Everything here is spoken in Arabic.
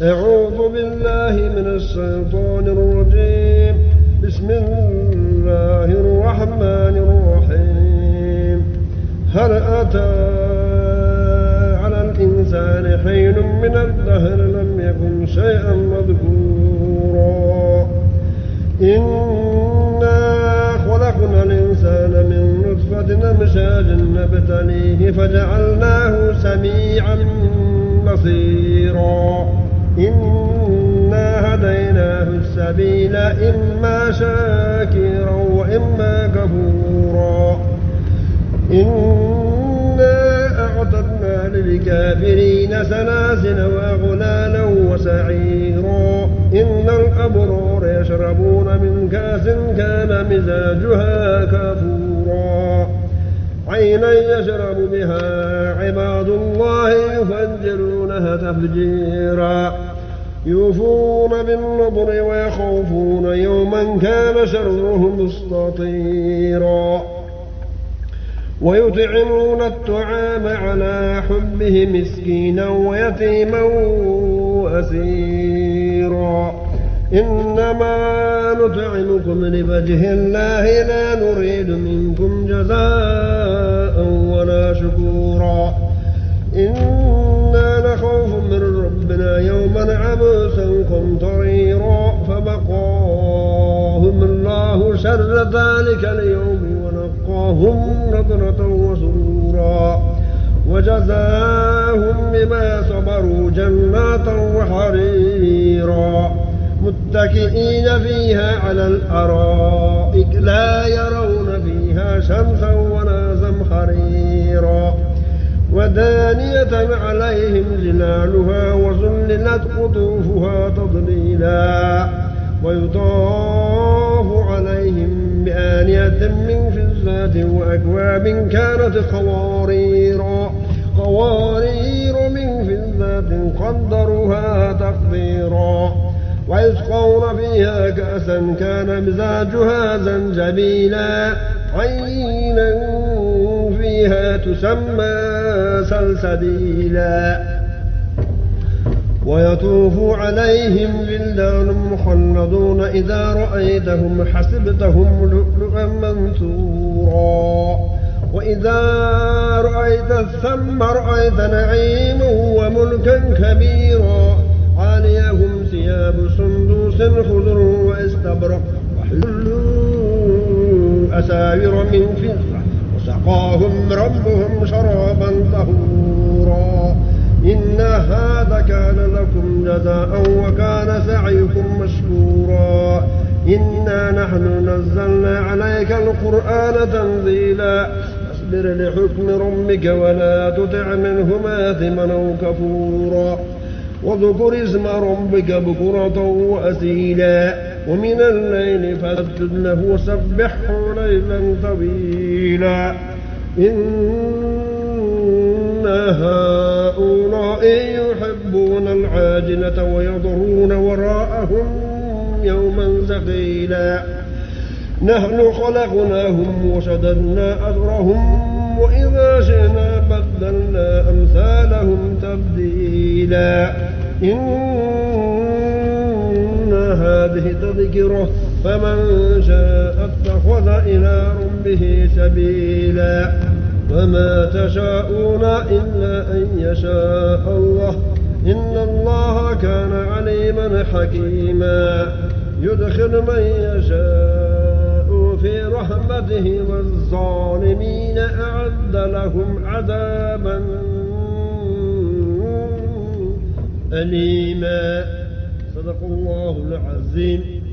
أعوذ بالله من الشيطان الرجيم. بسم الله الرحمن الرحيم. هل أتى على الإنسان حين من الدهر لم يكن شيئا مذكورا إنا خلقنا الإنسان من نطفة أمشاج نبتليه فجعلناه سميعا بصيرا إنا هديناه السبيل إما شاكرا وإما كفورا إنا أعتدنا للكافرين سلاسل وأغلالا وسعيرا إن الأبرار يشربون من كأس كان مزاجها كافورا عينا يشرب بها عباد الله يفجرونها تفجيرا يوفون بالنضر ويخافون يوما كان شره مستطيرا ويطعمون الطعام على حبه مسكينا ويتيما وأسيرا إنما نطعمكم لوجه الله لا نريد منكم جزاء ولا شكورا إنا نخاف من ربنا يوما عبوسا قمطريرا فوقاهم الله شر ذلك اليوم ونقاهم نضرة وسرورا وجزاهم بما صبروا جنات وحريرا متكئين فيها على الأرائك لا يرون فيها شمسا ولا زمهريرا ودانية عليهم ظلالها وذللت قطوفها تضليلا ويطاف عليهم بآنية من فضة وأكواب كانت قوارير من فضة قدروها تقديرا ويسقون فيها كأسا كان مزاجها زنجبيلا عينا فيها تسمى سلسبيلا ويطوف عليهم ولدان مخلدون إذا رأيتهم حسبتهم لؤلؤا منثورا وإذا رأيت ثم رأيت نعيما وملكا كبيرا عاليهم ثياب سندوس خضر واستبرق وحلوا أساور من فضة وسقاهم ربهم شرابا طهورا إن هذا كان لكم جزاء وكان سعيكم مشكورا إنا نحن نزلنا عليك القرآن تنزيلا فاصبر لحكم ربك ولا تطع منهم آثما أو كفورا واذكر اسم ربك بكرة وأسيلا ومن الليل فاسجد له وسبحه ليلا طويلا إن هؤلاء يحبون العاجلة ويضرون وراءهم يوما ثقيلا نحن خلقناهم وشددنا أجرهم وإذا شئنا بدلنا أمثالهم تبديلا إن هذه تذكرة فمن شاء اتخذ إلى ربه سبيلا وما تشاءون إلا أن يشاء الله إن الله كان عليما حكيما يدخل من يشاء في رحمته والظالمين أعد لهم عذابا أليما صدق الله العظيم.